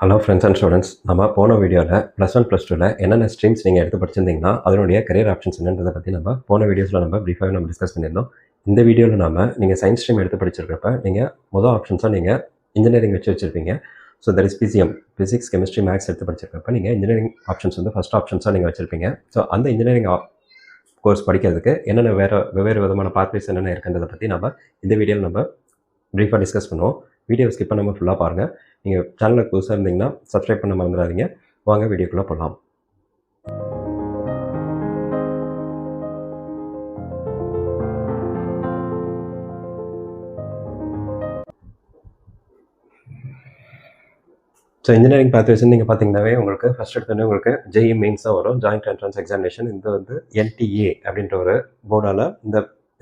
Hello friends and students. நம்ம போன வீடியோவில் +1 +2ல என்னென்ன ஸ்ட்ரீம்ஸ் நீங்கள் எடுத்து படிச்சிருந்தீங்கன்னா அதனுடைய கரியர் ஆப்ஷன்ஸ் என்னன்றதை பற்றி நம்ம போன வீடியோஸில் நம்ம ப்ரீஃபாகவே நம்ம டிஸ்கஸ் பண்ணியிருந்தோம். இந்த வீடியோவில் நீங்கள் சயின்ஸ் ஸ்ட்ரீம் எடுத்து படிச்சிருக்கிறப்ப நீங்கள் மொதல் ஆப்ஷன்ஸாக நீங்கள் இன்ஜினியரிங் வச்சுருப்பீங்க. So that is PCM, physics chemistry maths எடுத்து படிச்சிருக்கிறப்ப நீங்கள் இன்ஜினியரிங் ஆப்ஷன்ஸ் வந்து ஃபஸ்ட் ஆப்ஷன்ஸாக நீங்கள் வச்சுருப்பீங்க. ஸோ அந்த இன்ஜினியரிங் கோர்ஸ் படிக்கிறதுக்கு என்னென்ன வெவ்வேறு விதமான பாத்வேஸ் என்னென்ன இருக்குன்றதை பற்றி நம்ம இந்த வீடியோவில் நம்ம ப்ரீஃபாக டிஸ்கஸ் பண்ணுவோம். வீடியோ ஸ்கிப் பண்ணாமல் ஃபுல்லாக பாருங்கள். நீங்கள் சேனலுக்கு புதுசாக இருந்தீங்கன்னா சப்ஸ்கிரைப் பண்ண மறந்துடாதீங்க. வாங்க வீடியோக்குள்ளே போகலாம். ஸோ இன்ஜினியரிங் பாத்வேஸ் நீங்கள் பார்த்தீங்கன்னாவே உங்களுக்கு ஃபஸ்ட் எடுத்தோடனே உங்களுக்கு ஜேஇ மெயின்ஸ் தான் வரும், ஜாயிண்ட் என்ட்ரன்ஸ் எக்ஸாமினேஷன். இது வந்து NTA அப்படின்ற ஒரு போர்டால் இந்த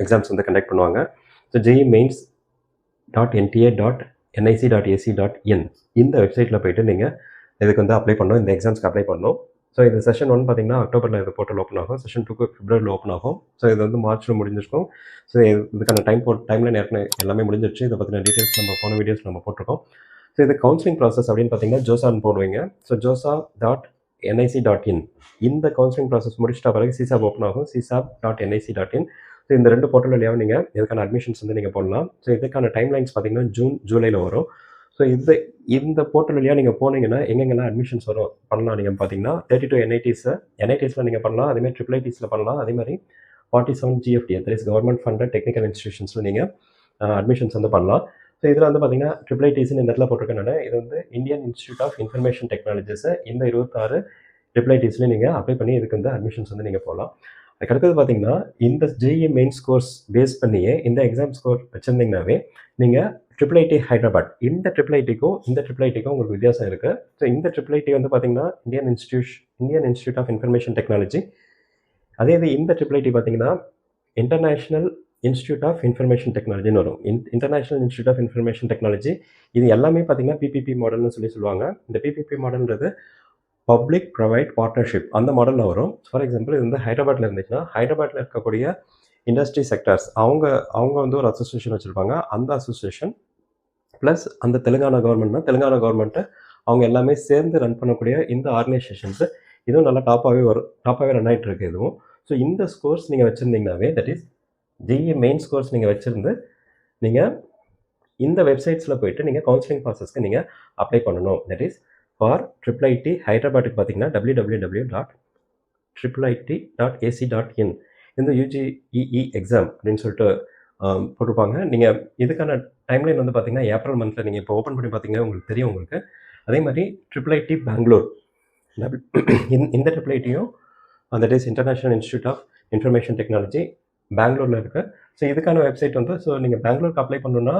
எக்ஸாம்ஸ் வந்து கண்டக்ட் பண்ணுவாங்க. ஸோ ஜேஇ மெயின்ஸ் .nta.nic.ac.in இந்த வெப்சைட்டில் போய்ட்டு நீங்கள் இதுக்கு வந்து அப்ளை பண்ணணும், இந்த எக்ஸாம்ஸ்க்கு அப்ளை பண்ணணும். ஸோ இது செஷன் 1 பார்த்தீங்கன்னா அக்டோபரில் இது போர்ட்டல் ஓப்பன் ஆகும். செஷன் 2 பிப்ரவரியில் ஓப்பன் ஆகும். ஸோ இது வந்து மார்ச்சில் முடிஞ்சிருக்கும். ஸோ இதுக்கான டைம்லைன் ஏற்கனவே எல்லாமே முடிஞ்சிருச்சு. இதை பற்றின டீட்டெயில்ஸ் நம்ம போன வீடியோஸ் நம்ம போட்டிருக்கோம். ஸோ இது கவுன்சிலிங் ப்ராசஸ் அப்படின்னு பார்த்தீங்கன்னா ஜோசான்னு போடுவீங்க. ஸோ josa.nic.in இந்த கவுன்சிலிங் ப்ராசஸ் முடிச்சிட்ட பிறகு CSAB ஓப்பன் ஆகும். csab.nic.in. ஸோ இந்த 2 போர்ட்டல் வழியாக நீங்கள் இதுக்கான அட்மிஷன்ஸ் வந்து நீங்கள் போடலாம். ஸோ இதுக்கான டைம்லைன்ஸ் பார்த்தீங்கன்னா ஜூலையில் வரும். ஸோ இந்த போர்ட்டல் வழியாக நீங்கள் போனீங்கன்னா எங்கெங்கெல்லாம் அட்மிஷன்ஸ் பண்ணலாம் நீங்கள் பார்த்தீங்கன்னா 32 NITஸில் நீங்கள் பண்ணலாம். அதேமாதிரி IIITஸில் பண்ணலாம். அதேமாதிரி 47 GFT that is government funded technical இன்ஸ்டியூஷன்ஸில் நீங்கள் அட்மிஷன்ஸ் வந்து பண்ணலாம். ஸோ இதில் வந்து பார்த்தீங்கன்னா IIITஸ்ன்னு இந்த இடத்துல போட்டிருக்கேன். இது வந்து இந்தியன் இன்ஸ்டியூட் ஆஃப் இன்ஃபர்மேஷன் டெக்னாலஜிஸை இந்த 26 IIITஸ்லேயும் நீங்கள் அப்ளை பண்ணி இதுக்கு வந்து அட்மிஷன்ஸ் வந்து நீங்கள் போகலாம். அதுக்கடுத்தது பார்த்தீங்கன்னா இந்த ஜேஇ மெயின்ஸ் கோர்ஸ் பேஸ் பண்ணியே இந்த எக்ஸாம் ஸ்கோர் வச்சுருந்தீங்கன்னாவே நீங்கள் IIIT ஹைதராபாத் இந்த IIITக்கும் உங்களுக்கு வித்தியாசம் இருக்குது. ஸோ இந்த IIIT வந்து பார்த்தீங்கன்னா Indian institute of information technology. அதே இது இந்த IIIT பார்த்தீங்கன்னா இன்டர்நேஷ்னல் இன்ஸ்டியூட் ஆஃப் இன்ஃபர்மேஷன் டெக்னாலஜின்னு வரும். International institute of information technology இது எல்லாமே பார்த்தீங்கன்னா PPP மாடல்னு சொல்லுவாங்க. இந்த PPP மாடல்ன்றது பப்ளிக் ப்ரைவேட் பார்ட்னர்ஷிப் அந்த மாடலில் வரும். ஃபார் எக்ஸாம்பிள் இது வந்து ஹைதராபாத்தில் இருந்துச்சுன்னா ஹைதராபாத்தில் இருக்கக்கூடிய இண்டஸ்ட்ரி செக்டர்ஸ் அவங்க வந்து ஒரு அசோசியேஷன் வச்சுருப்பாங்க. அந்த அசோசியேஷன் ப்ளஸ் அந்த தெலுங்கானா கவர்மெண்ட்டு அவங்க எல்லாமே சேர்ந்து ரன் பண்ணக்கூடிய இந்த ஆர்கனைசேஷன்ஸு இதுவும் நல்லா டாப்பாகவே ரன் ஆகிட்டு இருக்கு இதுவும். ஸோ இந்த ஸ்கோர்ஸ் நீங்கள் வச்சுருந்தீங்கன்னாவே that is JEE mains course நீங்கள் வச்சுருந்து நீங்கள் இந்த வெப்சைட்ஸில் போய்ட்டு நீங்கள் கவுன்சிலிங் ப்ராசஸ்க்கு நீங்கள் அப்ளை பண்ணணும். தட் இஸ் ஃபார் IIIT ஹைதராபாத்துக்கு பார்த்தீங்கன்னா www.iit.ac.in இந்த UGEE எக்ஸாம் அப்படின்னு சொல்லிட்டு போட்டிருப்பாங்க. நீங்கள் இதுக்கான டைம்லைன் வந்து பார்த்தீங்கன்னா ஏப்ரல் மந்தில் நீங்கள் இப்போ ஓப்பன் பண்ணி பார்த்தீங்கன்னா உங்களுக்கு தெரியும் உங்களுக்கு. அதே மாதிரி IIIT பெங்களூர் இந்த IIITயும் that is international institute of information technology பெங்களூரில் இருக்குது. ஸோ இதுக்கான வெப்சைட் வந்து ஸோ நீங்கள் பெங்களூருக்கு அப்ளை பண்ணணுன்னா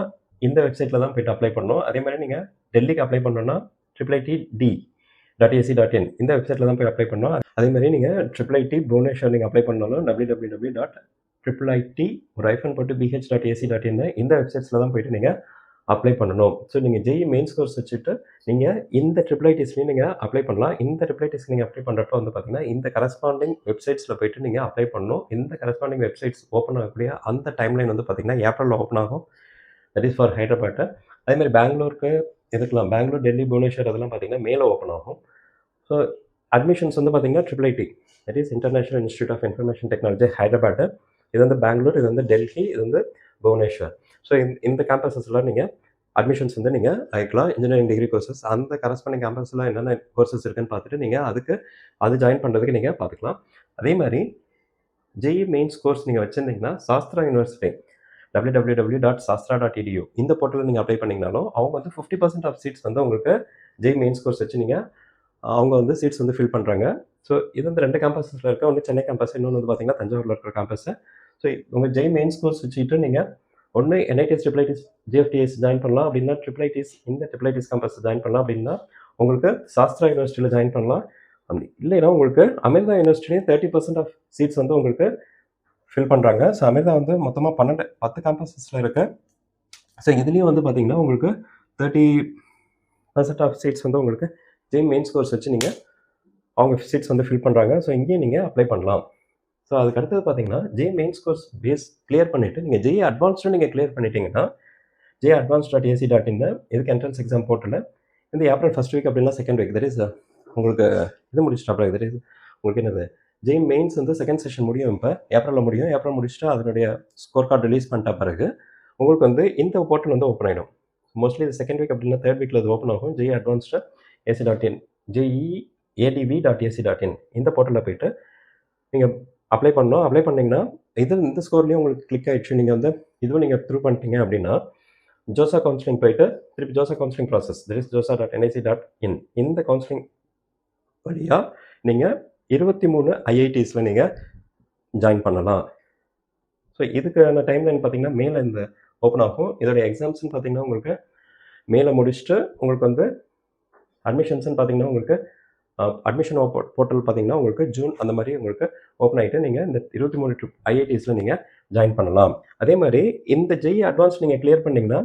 இந்த வெப்சைட்டில் தான் போய்ட்டு அப்ளை பண்ணணும். அதே மாதிரி நீங்கள் டெல்லிக்கு அப்ளை பண்ணணுன்னா IIITD.ac.in இந்த வெப்சைட்டில் தான் போய் அப்ளை பண்ணணும். அதே மாதிரி நீங்கள் IIIT புவனேஸ்வர் நீங்கள் அப்ளை பண்ணாலும் www.IIIT-bh.ac.in இந்த வெப்சைட்ஸில் தான் போய்ட்டு நீங்கள் அப்ளை பண்ணணும். ஸோ நீங்கள் ஜேஇ மெயின்ஸ் கோர்ஸ் வச்சுட்டு நீங்கள் இந்த IIITஸ்லையும் நீங்கள் அப்ளை பண்ணலாம். இந்த IIITஸ்க்கு நீங்கள் அப்ளை பண்ணுறப்ப வந்து பார்த்தீங்கன்னா இந்த கரஸ்பாண்டிங் வெப்சைட்ஸில் போய்ட்டு நீங்கள் அப்ளை பண்ணணும். இந்த கரஸ்பாண்டிங் வெப்சைட்ஸ் ஓப்பன் ஆகக்கூடிய அந்த டைம்லைன் வந்து பார்த்தீங்கன்னா ஏப்ரலில் ஓப்பன் ஆகும். தட் இஸ் ஃபார் ஹைதராபாத்தை. அதேமாதிரி பெங்களூருக்கு இதுக்கெலாம் பெங்களூர், டெல்லி, புவனேஸ்வர் அதெல்லாம் பார்த்தீங்கன்னா மேலே ஓப்பன் ஆகும். ஸோ அட்மிஷன்ஸ் வந்து பார்த்தீங்கன்னா IIIT that is international institute of information technology Hyderabad. இது வந்து பெங்களூர், இது வந்து டெல்லி, இது வந்து புவனேஸ்வர். ஸோ இந்த கேம்பஸஸ்லாம் நீங்கள் அட்மிஷன்ஸ் வந்து நீங்கள் ஆகிக்கலாம். இன்ஜினியரிங் டிகிரி கோர்சஸ் அந்த கரஸ்பாண்டிங் கேம்பஸில் என்னென்ன கோர்சஸ் இருக்குன்னு பார்த்துட்டு நீங்கள் அது ஜாயின் பண்ணுறதுக்கு நீங்கள் பார்த்துக்கலாம். அதே மாதிரி ஜேஇ மெயின்ஸ் கோர்ஸ் நீங்கள் வச்சுருந்தீங்கன்னா சாஸ்திரா யூனிவர்சிட்டி www.sastra.edu இந்த போர்ட்டலில் நீங்கள் அப்ளை பண்ணிங்கனாலும் அவங்க வந்து 50% ஆஃப் சீட்ஸ் வந்து உங்களுக்கு ஜேஇ மெயின்ஸ் கோர்ஸ் வச்சு அவங்க வந்து சீட்ஸ் வந்து ஃபில் பண்ணுறாங்க. ஸோ இது வந்து 2 கேம்பஸஸில் இருக்க, ஒன்று சென்னை கேம்பஸ், இன்னொன்று வந்து பார்த்தீங்கன்னா தஞ்சாவூரில் இருக்கிற கேம்பஸ். ஸோ உங்கள் ஜேஇ மெயின்ஸ் கோர்ஸ் வச்சுட்டு நீங்கள் ஒன்று NITs, IIITs, GFTs ஜாயின் பண்ணலாம். அப்படின்னா IIITs இந்த IIITs கேம்பஸ் ஜாயின் பண்ணலாம். அப்படின்னா உங்களுக்கு சாஸ்திரா யூனிவர்சிட்டியில் ஜாயின் பண்ணலாம். அப்படி இல்லைன்னா உங்களுக்கு அமிர்தா யூனிவர்சிட்டியும் 30% ஆஃப் சீட்ஸ் வந்து உங்களுக்கு ஃபில் பண்ணுறாங்க. ஸோ அமிர்தா வந்து மொத்தமாக 10 கேம்பஸஸில் இருக்குது. ஸோ இதுலேயும் வந்து பார்த்தீங்கன்னா உங்களுக்கு 30% ஆஃப் சீட்ஸ் வந்து உங்களுக்கு ஜேஇ மெயின்ஸ் கோர்ஸ் வச்சு அவங்க சீட்ஸ் வந்து ஃபில் பண்ணுறாங்க. ஸோ இங்கேயும் நீங்கள் அப்ளை பண்ணலாம். ஸோ அதுக்கு அடுத்தது பார்த்தீங்கன்னா JEE mains course base clear பண்ணிவிட்டு நீங்கள் ஜேஇ அட்வான்ஸ்டும் நீங்கள் கிளியர் பண்ணிட்டீங்கன்னா JEE advanced.ac.in இதுக்கு என்ட்ரன்ஸ் எக்ஸாம் போர்ட்டலில் இந்த ஏப்ரல் ஃபர்ஸ்ட் வீக் அப்படின்னா செகண்ட் வீக் தட் இஸ் உங்களுக்கு இது முடிச்சிட்டாப்ல தட் இஸ் உங்களுக்கு என்னது ஜெய் மெயின்ஸ் வந்து செகண்ட் செஷன் முடியும் இப்போ ஏப்ரலில் முடியும். ஏப்ரல் முடிச்சுட்டு அதனுடைய ஸ்கோர் கார்டு ரிலீஸ் பண்ணிட்ட பிறகு உங்களுக்கு வந்து இந்த போர்ட்டல் வந்து ஓப்பன் ஆகிடும். மோஸ்ட்லி இது செகண்ட் வீக் அப்படின்னா தேர்ட் வீக்கில் அது ஓப்பன் ஆகும். ஜெய் அட்வான்ஸ்டு ஏசி.in JEADV.ac.in இந்த போர்ட்டலில் போயிட்டு நீங்கள் அப்ளை பண்ணணும். அப்ளை பண்ணிங்கன்னா இந்த ஸ்கோர்லேயும் உங்களுக்கு கிளிக் ஆகிடுச்சு. நீங்கள் வந்து இதுவும் நீங்கள் த்ரூ பண்ணிட்டீங்க அப்படின்னா ஜோசா கவுன்சிலிங் போயிட்டு திருப்பி JoSAA counselling process that is josa.nic.in இந்த கவுன்சிலிங் வழியாக நீங்கள் 23 IITஸில் நீங்கள் ஜாயின் பண்ணலாம். ஸோ இதுக்கான டைம்லைன் பார்த்தீங்கன்னா மேலே இந்த ஓப்பன் ஆகும். இதோடைய எக்ஸாம்ஸ்ன்னு பார்த்தீங்கன்னா உங்களுக்கு மேலே முடிச்சுட்டு உங்களுக்கு வந்து அட்மிஷன்ஸ்ன்னு பார்த்தீங்கன்னா உங்களுக்கு அட்மிஷன் போர்ட்டல் பார்த்தீங்கன்னா உங்களுக்கு ஜூன் அந்த மாதிரி உங்களுக்கு ஓப்பன் ஆகிட்டு நீங்கள் இந்த 23 IITஸில் நீங்கள் ஜாயின் பண்ணலாம். அதே மாதிரி இந்த ஜெய் அட்வான்ஸ் நீங்கள் கிளியர் பண்ணிங்கன்னா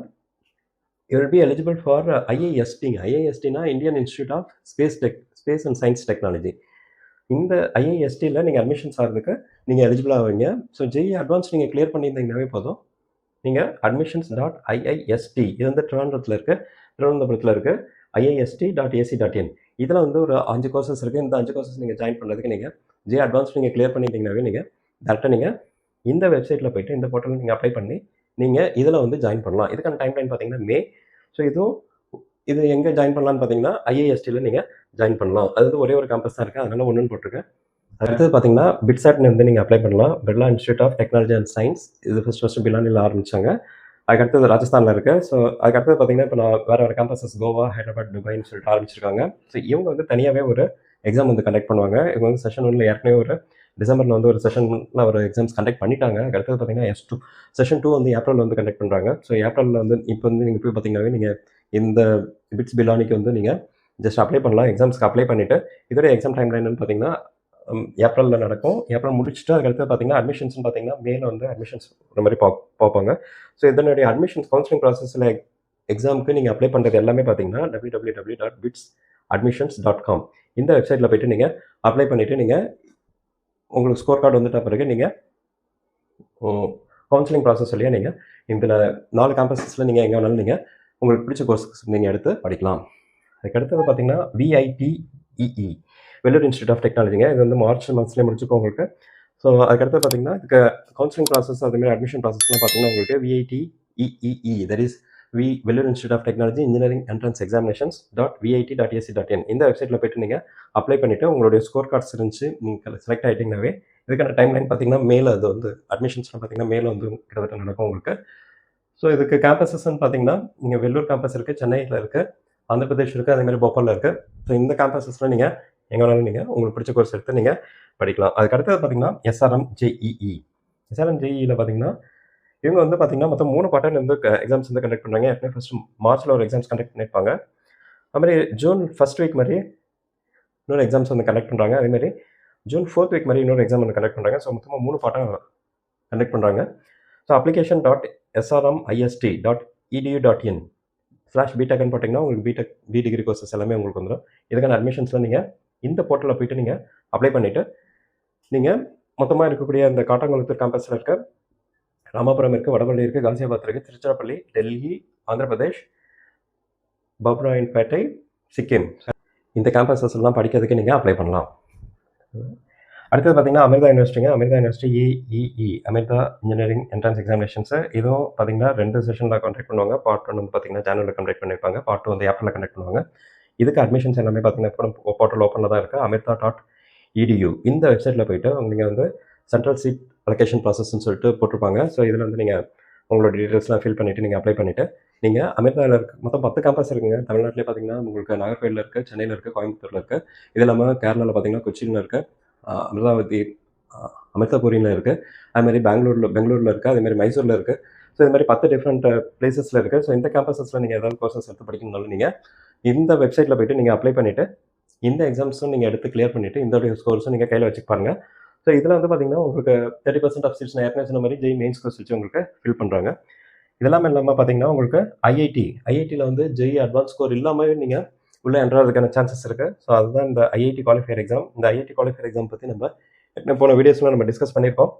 you will be eligible for IIST. IISTனா Indian institute of space and science technology. இந்த IISTயில் நீங்கள் அட்மிஷன்ஸ் ஆகிறதுக்கு நீங்கள் எலிஜிபிள் ஆவீங்க. ஸோ ஜெய் அட்வான்ஸ் நீங்கள் கிளியர் பண்ணியிருந்தீங்கன்னாவே போதும். நீங்கள் admissions.iist இது வந்து திருவனந்தபுரத்தில் இருக்குது IIST.ac.in இதில் வந்து ஒரு 5 கோர்சஸ் இருக்குது. இந்த 5 கோர்சஸ் நீங்கள் ஜாயின் பண்ணுறதுக்கு நீங்கள் ஜெய் அட்வான்ஸ் நீங்கள் கிளியர் பண்ணிட்டீங்கன்னாவே நீங்கள் டேரெக்டாக நீங்கள் இந்த வெப்சைட்டில் போய்ட்டு இந்த போர்ட்டலில் நீங்கள் அப்ளை பண்ணி நீங்கள் இதில் வந்து ஜாயின் பண்ணலாம். இதுக்கான டைம்லைன் பார்த்தீங்கன்னா மே. ஸோ இது எங்கே ஜாயின் பண்ணலான்னு பார்த்தீங்கன்னா IISTயில் நீங்கள் ஜாயின் பண்ணலாம். அது வந்து ஒரே ஒரு கேம்பஸ் தான் இருக்குது, அதனால் ஒன்றுன்னு போட்டிருக்கேன். அடுத்தது பார்த்தீங்கன்னா பிட்சாட்னு வந்து நீங்கள் அப்ளை பண்ணலாம். Birla institute of technology and science இது ஃபஸ்ட்டு பிலானியில் ஆரம்பித்தாங்க. அதுக்கடுத்தது ராஜஸ்தானில் இருக்குது. ஸோ அதுக்கடுத்தது பார்த்தீங்கன்னா இப்போ நான் வேறு கேம்பஸஸ் கோவா, ஹைதராபாத், துபாய்னு சொல்லிட்டு ஆரம்பிச்சிருக்காங்க. ஸோ இவங்க வந்து தனியாகவே ஒரு எக்ஸாம் வந்து கண்டக்ட் பண்ணுவாங்க. இவங்க வந்து செஷன் 1 ஏற்கனவே ஒரு டிசம்பரில் வந்து ஒரு செஷனில் ஒரு எக்ஸாம்ஸ் கண்டக்ட் பண்ணிட்டாங்க. அடுத்தது பார்த்தீங்கன்னா S2 செஷன் 2 வந்து ஏப்ரலில் வந்து கண்டக்ட் பண்ணுறாங்க. ஸோ ஏப்ரலில் வந்து இப்போ வந்து நீங்கள் போய் பார்த்தீங்கன்னாவே நீங்கள் இந்த பிட்ஸ் பிலானிக்கு வந்து நீங்கள் ஜஸ்ட் அப்ளை பண்ணலாம். எக்ஸாம்ஸ்க்கு அப்ளை பண்ணிவிட்டு இதோட எக்ஸாம் டைம்லைன்னு பார்த்தீங்கன்னா ஏப்ரலில் நடக்கும். ஏப்ரல் முடிச்சுட்டு அதுக்கடுத்து பார்த்தீங்கன்னா அட்மிஷன்ஸ்னு பார்த்தீங்கன்னா மேலே வந்து அட்மிஷன்ஸ் ஒரு மாதிரி பார்ப்பாங்க. ஸோ இதனுடைய அட்மிஷன்ஸ் கவுன்சிலிங் ப்ராசஸில் எக்ஸாமுக்கு நீங்கள் அப்ளை பண்ணுறது எல்லாமே பார்த்தீங்கன்னா www.bitsadmissions.com இந்த வெப்சைட்டில் போய்ட்டு நீங்கள் அப்ளை பண்ணிவிட்டு நீங்கள் உங்களுக்கு ஸ்கோர் கார்டு வந்துட்ட பிறகு நீங்கள் கவுன்சிலிங் ப்ராசஸ் வழியாக நீங்கள் இதில் 4 கேம்பஸஸில் நீங்கள் எங்கே வேணாலும் நீங்கள் உங்களுக்கு பிடிச்ச கோர்ஸஸ் நீங்கள் எடுத்து படிக்கலாம். அதுக்கடுத்தது பார்த்தீங்கன்னா VITEE வெள்ளூர் இன்ஸ்டியூட் ஆஃப் டெக்னாலஜிங்க. இது வந்து மார்ச் மந்த்ஸ்லேயே முடிச்சுக்கோ உங்களுக்கு. ஸோ அதுக்கடுத்து பார்த்தீங்கன்னா இதுக்கு கவுன்சிலிங் ப்ராசஸ் அதுமாதிரி அட்மிஷன் ப்ராசஸ்லாம் பார்த்தீங்கன்னா உங்களுக்கு VITEE that is Vellore institute of technology engineering entrance examinations .VIT.ac.in இந்த வெப்சைட்டில் போய்ட்டு நீங்கள் அப்ளை பண்ணிவிட்டு உங்களுடைய ஸ்கோர் கார்ட்ஸ் இருந்துச்சு நீங்கள் செலக்ட் ஆகிட்டிங்கனாவே இதுக்கான டைம்லைன் பார்த்தீங்கன்னா மேலே அது வந்து அட்மிஷன்ஸ்லாம் பார்த்தீங்கன்னா மேலே வந்து கிட்டத்தட்ட நடக்கும் உங்களுக்கு. ஸோ இதுக்கு கேம்பஸஸ்ன்னு பார்த்தீங்கன்னா நீங்கள் வெள்ளூர் கேம்பஸ் இருக்குது, சென்னையில் இருக்குது, ஆந்திர பிரதேஷ் இருக்குது, அதேமாதிரி போபாலில் இருக்குது. ஸோ இந்த கேம்பஸஸில் நீங்கள் எங்கே வேணாலும் நீங்கள் உங்களுக்கு பிடிச்ச கோர்ஸ் எடுத்து நீங்கள் படிக்கலாம். அதுக்கடுத்தது பார்த்தீங்கன்னா SRM-JEE பார்த்தீங்கன்னா இவங்க வந்து பார்த்தீங்கன்னா மொத்தம் 3 குவார்ட்டர்ல இருந்து எக்ஸாம்ஸ் வந்து கண்டக்ட் பண்ணுறாங்க. ஏற்கனவே ஃபஸ்ட்டு மார்ச்சில் ஒரு எக்ஸாம்ஸ் கண்டக்ட் பண்ணியிருப்பாங்க. அதுமாதிரி ஜூன் ஃபர்ஸ்ட் வீக் மாதிரி இன்னொரு எக்ஸாம்ஸ் வந்து கண்டக்ட் பண்ணுறாங்க. அதேமாதிரி ஜூன் 4th வீக் மாதிரி இன்னொரு எக்ஸாம் வந்து கண்டக்ட் பண்ணுறாங்க. ஸோ மொத்தமாக 3 குவார்ட்டர் கண்டக்ட் பண்ணுறாங்க. ஸோ application.srmedu.in/BTech போட்டிங்கன்னா உங்களுக்கு பி டிகிரி கோர்சஸ் எல்லாமே உங்களுக்கு வந்துடும். இதுக்கான அட்மிஷன்ஸில் நீங்கள் இந்த போர்ட்டலில் போய்ட்டு நீங்கள் அப்ளை பண்ணிவிட்டு நீங்கள் மொத்தமாக இருக்கக்கூடிய இந்த காட்டாங்குளத்தூர் கேம்பஸில் இருக்க ராமாபுரம் இருக்குது, வடபள்ளி இருக்குது, காசியாபாத் இருக்குது, திருச்சிராப்பள்ளி, டெல்லி, ஆந்திர பிரதேஷ், பப்ராயன்பேட்டை, சிக்கிம் இந்த கேம்பஸஸ்லாம் படிக்கிறதுக்கு நீங்கள் அப்ளை பண்ணலாம். அடுத்தது பார்த்தீங்கன்னா அமிர்தா யூனிவர்சிட்டிங்க. Amrita university AEE Amrita engineering entrance examinations இதுவும் பார்த்தீங்கன்னா 2 செஷனில் கண்டக்ட் பண்ணுவாங்க. பார்ட் 1 வந்து பார்த்தீங்கன்னா ஜனவரியில் கண்டக்ட் பண்ணியிருப்பாங்க. பார்ட் 2 வந்து ஏப்ரலில் கண்டக்ட் பண்ணுவாங்க. இதுக்கு அட்மிஷன்ஸ் எல்லாமே பார்த்தீங்கன்னா இப்போ போர்ட்டல் ஓப்பனில் தான் இருக்குது. amirtha.edu இந்த வெப்சைட்டில் போய்ட்டு நீங்கள் வந்து சென்ட்ரல் சீட் அலோகேஷன் ப்ராசஸ்ன்னு சொல்லிட்டு போட்டிருப்பாங்க. ஸோ இதில் வந்து நீங்கள் உங்களோட டீட்டெயில்ஸ்லாம் ஃபில் பண்ணிவிட்டு நீங்கள் அப்ளை பண்ணிவிட்டு நீங்கள் அமிர்தாவில் இருக்க மொத்தம் 10 கேம்பஸ் இருக்குங்க. தமிழ்நாட்டிலே பார்த்தீங்கன்னா உங்களுக்கு நாகர்கோயிலில் இருக்குது, சென்னையில் இருக்குது, கோயம்புத்தூரில் இருக்குது. இது இல்லாமல் கேரளாவில் பார்த்தீங்கன்னா கொச்சியில் இருக்குது, அமிர்தாபுரியில் இருக்குது, அதுமாதிரி பெங்களூரில் இருக்குது, அதேமாதிரி மைசூரில் இருக்குது. ஸோ இது மாதிரி 10 டிஃப்ரெண்ட் பிளேசஸில் இருக்குது. ஸோ இந்த கேம்பஸஸில் நீங்கள் ஏதாவது கோர்சஸ் எடுத்து படிக்கணும்னாலும் நீங்கள் இந்த வெப்சைட்டில் போய்ட்டு நீங்கள் அப்ளை பண்ணிவிட்டு இந்த எக்ஸாம்ஸும் நீங்கள் எடுத்து கிளியர் பண்ணிவிட்டு இந்த ஸ்கோர்ஸும் நீங்கள் கையில் வச்சுக்க பாருங்கள். ஸோ இதில் வந்து பார்த்தீங்கன்னா உங்களுக்கு 30% ஆஃப் சீட்ஸ் நான் ஏற்கனவே சொன்ன மாதிரி ஜெய் மெயின்ஸ் கோர்ஸ் வச்சு உங்களுக்கு ஃபில் பண்ணுறாங்க. இதெல்லாமே இல்லாமல் பார்த்தீங்கன்னா உங்களுக்கு ஐஐடியில் வந்து ஜெய் அட்வான்ஸ் ஸ்கோர் இல்லாமல் நீங்கள் உள்ளே என்ட்ராகிறதுக்கான சான்சஸ் இருக்குது. ஸோ அதுதான் இந்த ஐஐடி குவாலிஃபயர் எக்ஸாம். இந்த ஐஐடி குவாலிஃபயர் எக்ஸாம் பற்றி நம்ம போன வீடியோஸில் நம்ம டிஸ்கஸ் பண்ணியிருக்கோம்.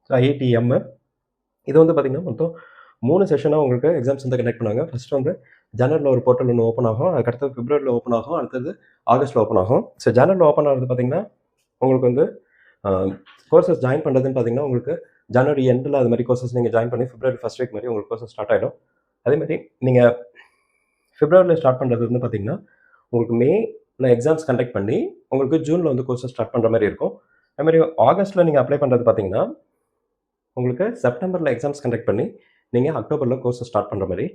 ஸோ IITM இது வந்து பார்த்திங்கன்னா மொத்தம் 3 செஷனாக உங்களுக்கு எக்ஸாம்ஸ் வந்து கண்டக்ட் பண்ணாங்க. ஃபஸ்ட்டு வந்து ஜனவரியில் ஒரு போர்ட்டல் ஒன்று ஓப்பன் ஆகும், அதுக்கடுத்தது பிப்ரவரியில் ஓப்பன் ஆகும், அடுத்தது ஆகஸ்ட்டில் ஓப்பன் ஆகும். ஸோ ஜனவரியில் ஓப்பன் ஆகிறது பார்த்தீங்கன்னா உங்களுக்கு வந்து கோர்சஸ் ஜாயின் பண்ணுறதுன்னு பார்த்தீங்கன்னா உங்களுக்கு ஜனவரி எண்டில் அது மாதிரி கோர்சஸ் நீங்கள் ஜாயின் பண்ணி பிப்ரவரி ஃபஸ்ட் வீக் மாதிரி உங்களுக்கு கோர்சஸ் ஸ்டார்ட் ஆகிடும். அதேமாதிரி நீங்கள் பிப்ரவரியில் ஸ்டார்ட் பண்ணுறது வந்து பார்த்தீங்கன்னா உங்களுக்கு மேல எக்ஸாம்ஸ் கண்டக்ட் பண்ணி உங்களுக்கு ஜூனில் வந்து கோர்சஸ் ஸ்டார்ட் பண்ணுற மாதிரி இருக்கும். அதுமாதிரி ஆகஸ்ட்டில் நீங்கள் அப்ளை பண்ணுறது பார்த்தீங்கன்னா உங்களுக்கு செப்டம்பரில் எக்ஸாம்ஸ் கண்டக்ட் பண்ணி நீங்கள் அக்டோபரில் கோர்சஸ் ஸ்டார்ட் பண்ணுற மாதிரி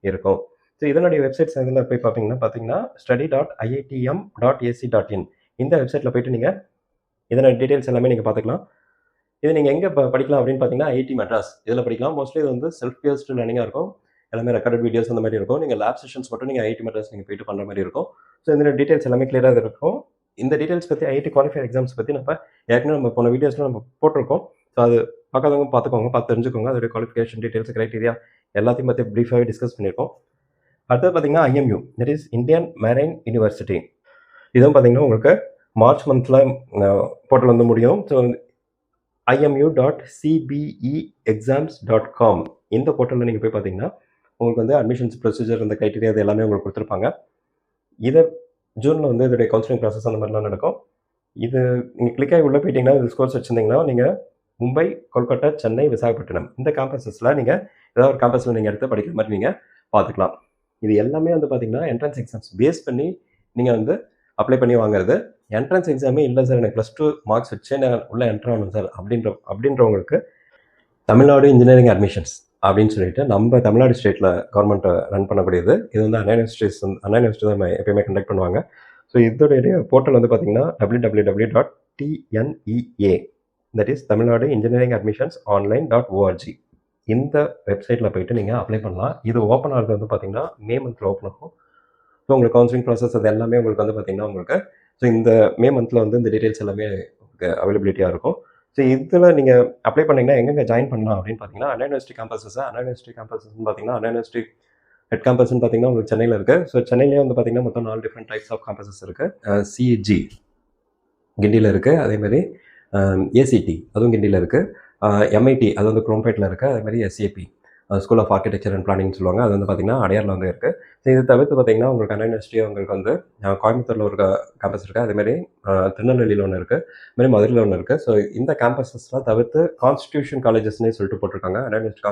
இருக்கும். ஸோ இதனுடைய வெப்சைட்ஸ் இதில் போய் பார்த்தீங்கன்னா study.iitm.ac.in இந்த வெப்சைட்டில் போய்ட்டு நீங்கள் இதனோட டீட்டெயில்ஸ் எல்லாமே நீங்கள் பார்த்துக்கலாம். இது நீங்கள் எங்கே படிக்கலாம் அப்படின்னு பார்த்தீங்கன்னா ஐஐடி மெட்ராஸ் இதில் படிக்கலாம். மோஸ்ட்லி இது வந்து செல்ஃப் பேஸ்டு லேர்னிங்காக இருக்கும். எல்லாமே ரெக்கார்டட் வீடியோஸ் அந்த மாதிரி இருக்கும். நீங்கள் லேப் செஷன்ஸ் மட்டும் நீங்கள் ஐஐடி மெட்ராஸ் நீங்கள் போய்ட்டு பண்ணுற மாதிரி இருக்கும். ஸோ இந்த டீட்டெயில்ஸ் எல்லாமே கிளியராக இருக்கும். இந்த டீட்டெயில்ஸ் பற்றி ஐஐடி குவாலிஃபை எக்ஸாம்ஸ் பற்றி ஏற்கனவே நம்ம போன வீடியோஸில் நம்ம போட்டிருக்கோம். ஸோ அது பார்க்காதவங்க பார்த்துக்கோங்க, பார்த்து தெரிஞ்சுக்கோங்க. அதோடைய குவாலிஃபிகேஷன் டீட்டெயில்ஸ், க்ரைட்டீரியா எல்லாத்தையும் பற்றி ப்ரீஃபாகவே டிஸ்கஸ் பண்ணியிருக்கோம். அடுத்தது பார்த்தீங்கன்னா IMU, that is Indian marine university. இதுவும் பார்த்தீங்கன்னா உங்களுக்கு மார்ச் மந்தில் போர்ட்டல் வந்து முடியும். ஸோ imu.cbeexams.com இந்த போர்ட்டலில் நீங்கள் போய் பார்த்தீங்கன்னா உங்களுக்கு வந்து அட்மிஷன்ஸ் ப்ரொசீஜர், இந்த க்ரைட்டீரியா அது எல்லாமே உங்களுக்கு கொடுத்துருப்பாங்க. இதை ஜூனில் வந்து இதோடைய கவுன்சிலிங் ப்ராசஸ் அந்த மாதிரிலாம் நடக்கும். இது நீங்கள் கிளிக் ஆகி உள்ளே போயிட்டீங்கன்னா இது ஸ்கோர்ஸ் வச்சுருந்தீங்கன்னா நீங்கள் மும்பை, கொல்கட்டா, சென்னை, விசாகப்பட்டினம் இந்த கேம்பஸஸில் நீங்கள் ஏதாவது ஒரு கேம்பஸில் நீங்கள் எடுத்து படிக்கிற மாதிரி நீங்கள் பார்த்துக்கலாம். இது எல்லாமே வந்து பார்த்தீங்கன்னா என்ட்ரன்ஸ் எக்ஸாம்ஸ் பேஸ் பண்ணி நீங்கள் வந்து அப்ளை பண்ணி வாங்குறது. என்ட்ரன்ஸ் எக்ஸாமே இல்லை சார், எனக்கு +2 மார்க்ஸ் வச்சு நான் உள்ளே என்ட்ரு ஆகணும் சார் அப்படின்றவங்களுக்கு தமிழ்நாடு இன்ஜினியரிங் அட்மிஷன்ஸ் அப்படின்னு சொல்லிட்டு நம்ம தமிழ்நாடு ஸ்டேட்டில் கவர்மெண்ட் ரன் பண்ணக்கூடியது. இது வந்து அண்ணா யூனிவர்சிட்டி தான் எப்பயுமே கண்டக்ட் பண்ணுவாங்க. ஸோ இதோடைய போர்ட்டல் வந்து பார்த்தீங்கன்னா www.tnea that is Tamil Nadu engineering admissions ஆன்லைன்.org இந்த வெப்சைட்டில் போய்ட்டு நீங்கள் அப்ளை பண்ணலாம். இது ஓப்பன் ஆகிறது வந்து பார்த்தீங்கன்னா மே மந்தில் ஓப்பன் ஆகும். ஸோ உங்களுக்கு கவுன்சிலிங் ப்ராசஸ் அது எல்லாமே உங்களுக்கு வந்து பார்த்தீங்கன்னா உங்களுக்கு ஸோ இந்த மே மந்தில் வந்து இந்த டீட்டெயில்ஸ் எல்லாமே உங்களுக்கு அவைலபிலிட்டியாக இருக்கும். ஸோ இதில் நீங்கள் அப்ளை பண்ணிங்கன்னா எங்கெங்கே ஜாயின் பண்ணலாம் அப்படின்னு பார்த்தீங்கன்னா அண்ணா யூனிவர்சிட்டி கேம்பஸஸ்னு பார்த்தீங்கன்னா அண்ணா யூனிவர்சிட்டி ஹெட் கேம்பஸ்ன்னு பார்த்தீங்கன்னா உங்களுக்கு சென்னையில் இருக்குது. ஸோ சென்னையிலேயே வந்து பார்த்தீங்கன்னா மொத்தம் 4 டிஃப்ரெண்ட் டைப்ஸ் ஆஃப் கேம்பஸஸ் இருக்குது. CG கிண்டியில் இருக்குது, அதேமாதிரி ACT அதுவும் கிண்டியில் இருக்குது, MIT அது வந்து குரோம்பேட்டில் இருக்குது, அதேமாதிரி SAP school of architecture and planning சொல்லுவாங்க, அது வந்து பார்த்தீங்கன்னா அடையாரில் வந்து இருக்குது. ஸோ இது தவிர்த்து பார்த்தீங்கன்னா உங்களுக்கு அண்ணா யூனிவர்சிட்டி உங்களுக்கு வந்து கோயம்புத்தூரில் ஒரு கேம்பஸ் இருக்குது, அதேமாதிரி திருநெல்வேலியில் ஒன்று இருக்குது, அதுமாதிரி மதுரையில் ஒன்று இருக்குது. ஸோ இந்த கேம்பஸஸ்லாம் தவிர்த்து கான்ஸ்டியூஷன் காலேஜஸ்னே சொல்லிட்டு போட்டிருக்காங்க. Anna university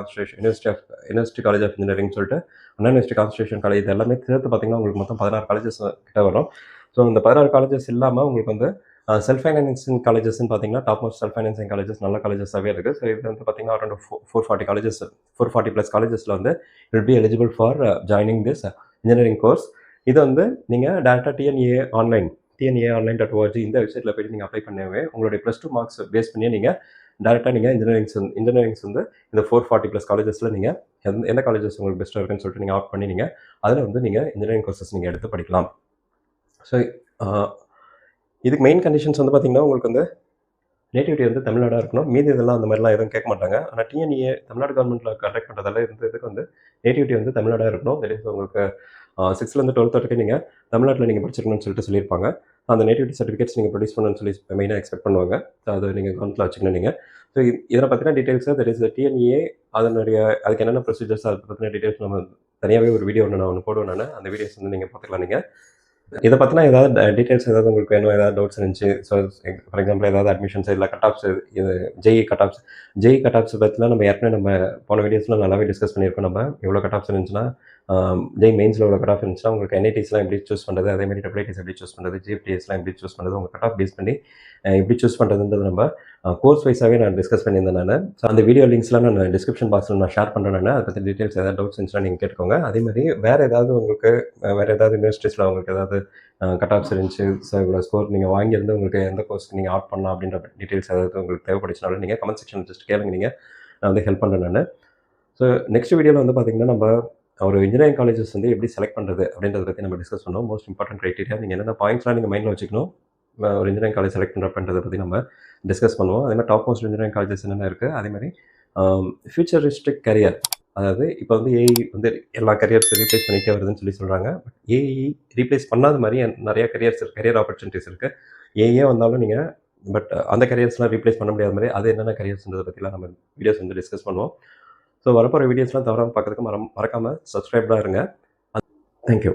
university college of engineering சொல்லிட்டு அண்ணா யூனிவர்சிட்டி கான்ஸ்டியூஷன் காலேஜ் இது எல்லாமே சேர்த்து பார்த்தீங்கன்னா உங்களுக்கு மொத்தம் 16 காலேஜஸ் கிட்ட வரும். ஸோ இந்த 16 காலேஜஸ் இல்லாமல் உங்களுக்கு வந்து செல்ஃப் ஃபைனான்சிங் காலேஜஸ்ன்னு பார்த்தீங்கன்னா top most self financing colleges நல்ல காலேஜஸாகவே இருக்குது. ஸோ இது வந்து பார்த்தீங்கன்னா அரௌண்ட் 440+ காலேஜஸில் வந்து will be eligible for joining this engineering course. இது வந்து நீங்கள் டேரெக்டாக TNEA.online.org இந்த வெப்சைட்டில் போய்ட்டு நீங்கள் அப்ளை பண்ணவே உங்களுடைய +2 மார்க்ஸ் பேஸ் பண்ணி நீங்கள் டேரெக்டாக நீங்கள் இன்ஜினியரிங்ஸ் வந்து இந்த 440+ காலேஜஸில் நீங்கள் எந்த காலேஜஸ் உங்களுக்கு பெஸ்ட்டாக இருக்குன்னு சொல்லிட்டு நீங்கள் ஆப்ட் பண்ணி நீங்கள் அதில் வந்து நீங்கள் இன்ஜினியரிங் கோர்சஸ் நீங்கள் எடுத்து படிக்கலாம். ஸோ இதுக்கு மெயின் கண்டிஷன்ஸ் வந்து பார்த்தீங்கன்னா உங்களுக்கு வந்து நேட்டிவிட்டி வந்து தமிழ்நாடாக இருக்கணும். மீதி இதெல்லாம் அந்த மாதிரிலாம் எதுவும் கேட்க மாட்டாங்க. ஆனால் TNEA தமிழ்நாடு கவர்மெண்ட்டில் கண்டக்ட் பண்ணுறதால இதுக்கு வந்து நேட்டிவிட்டி வந்து தமிழ்நாடாக இருக்கணும். தட் இஸ் உங்களுக்கு 6th-12th வரைக்கும் நீங்கள் தமிழ்நாட்டில் நீங்கள் படிச்சிருக்கணும்னு சொல்லிட்டு சொல்லியிருப்பாங்க. அந்த நேட்டிவிட்டி சர்டிஃபிகேட்ஸ் நீங்கள் ப்ரொடியூஸ் பண்ணணும்னு சொல்லி மெயினாக எக்ஸ்பெக்ட் பண்ணுவாங்க. ஸோ அது நீங்கள் கவர்மெண்ட்டில் வச்சுக்கணும் நீங்கள். ஸோ இதில் பற்றின டீட்டெயில்ஸு தட் இஸ் TNEA அதுக்கு என்னென்ன ப்ரொசீஜர்ஸ் அதை பற்றின டீட்டெயில்ஸ் நம்ம தனியாகவே ஒரு வீடியோ நான் போடுவேன். அந்த வீடியோஸ் வந்து நீங்கள் பார்த்துக்கலாம். நீங்கள் இதை பற்றினா ஏதாவது டீட்டெயில்ஸ் ஏதாவது உங்களுக்கு வேணும், ஏதாவது டவுட்ஸ் இருந்துச்சு, ஸோ ஃபார் எக்ஸாம்பிள் ஏதாவது அட்மிஷன்ஸ் இல்லை கட்-ஆஃப்ஸ், இது ஜேஇ கட்-ஆஃப்ஸ் பற்றிலாம் நம்ம ஏற்கனவே போன வீடியோஸில் நல்லாவே டிஸ்கஸ் பண்ணியிருக்கோம். நம்ம எவ்வளோ கட்-ஆஃப்ஸ் இருந்துச்சுன்னா ஜெய் மெயின்ஸில் எவ்வளோ கட்-ஆஃப் இருந்துச்சுன்னா உங்களுக்கு NITஸ்லாம் எப்படி சூஸ் பண்ணுறது, அதேமாதிரி IITs எப்படி சூஸ் பண்ணுறது, GFTSலாம் எப்படி சூஸ் பண்ணுறது, உங்கள் கட்-ஆஃப் பேஸ் பண்ணி எப்படி சூஸ் பண்ணுறதுன்றது நம்ம கோர்ஸ் வைஸாகவே நான் டிஸ்கஸ் பண்ணியிருந்தேன். ஸோ அந்த வீடியோ லிங்க்ஸ்லாம் நான் டிஸ்கிரிப்ஷன் பாக்ஸில் நான் ஷேர் பண்ணுறேன். அதை பற்றி டீட்டெயில்ஸ் ஏதாவது டவுட்ஸ் இருந்துச்சுன்னா நீங்கள் கேட்டுக்கோங்க. அதேமாதிரி வேறு ஏதாவது யூனிவர்சிட்டிஸில் உங்களுக்கு ஏதாவது கட்-ஆஃப்ஸ் இருந்துச்சு, ஸோ இவ்வளோ ஸ்கோர் நீங்கள் வாங்கியிருந்து உங்களுக்கு எந்த கோர்ஸ்க்கு நீங்கள் ஆப்ட் பண்ணலாம் அப்படின்ற டீட்டெயில்ஸ் ஏதாவது உங்களுக்கு தேவைப்படுச்சுனாலும் நீங்கள் கமெண்ட் செக்ஷன் ஜஸ்ட் கேளுங்க. நான் வந்து ஹெல்ப் பண்ணுறேன். ஸோ நெக்ஸ்ட் வீடியோவில் வந்து பார்த்திங்கன்னா நம்ம ஒரு இன்ஜினியரிங் காலேஜஸ் வந்து எப்படி செலக்ட் பண்ணுறது அப்படின்றத பற்றி நம்ம டிஸ்கஸ் பண்ணோம். மோஸ்ட் இம்பார்ட்டன்ட் க்ரைட்டீரியா நீங்கள் என்னென்ன பாயிண்ட்ஸ்லாம் நீங்கள் மைண்டில் வச்சுக்கணும் ஒரு இன்ஜினியரிங் காலேஜ் செலக்ட் பண்ணுறப்பன்றதை பற்றி நம்ம டிஸ்கஸ் பண்ணுவோம். அதேமாதிரி டாப் மோஸ்ட் இன்ஜினியரிங் காலேஜஸ் என்னென்ன இருக்குது, அதேமாதிரி ஃபியூச்சரிஸ்டிக் கரியர், அதாவது இப்போ வந்து ஏஐ வந்து எல்லா கரியர்ஸ் ரீப்ளேஸ் பண்ணிகிட்டே வருதுன்னு சொல்கிறாங்க. பட் ஏஐ ரீப்ளேஸ் பண்ணாத மாதிரி நிறைய கரியர் ஆப்பர்ச்சுனிட்டிஸ் இருக்குது. ஏஐயே வந்தாலும் நீங்கள் பட் அந்த கரியர்ஸ்லாம் ரீப்ளேஸ் பண்ண முடியாத மாதிரி அது என்னென்ன கரியர்ஸ்ன்றதை பற்றிலாம் நம்ம வீடியோஸ் வந்து டிஸ்கஸ் பண்ணுவோம். ஸோ வரப்போகிற வீடியோஸ்லாம் தவறாமல் பார்க்குறதுக்கு மறக்காமல் சப்ஸ்கிரைப்டாக இருங்க. தேங்க்யூ.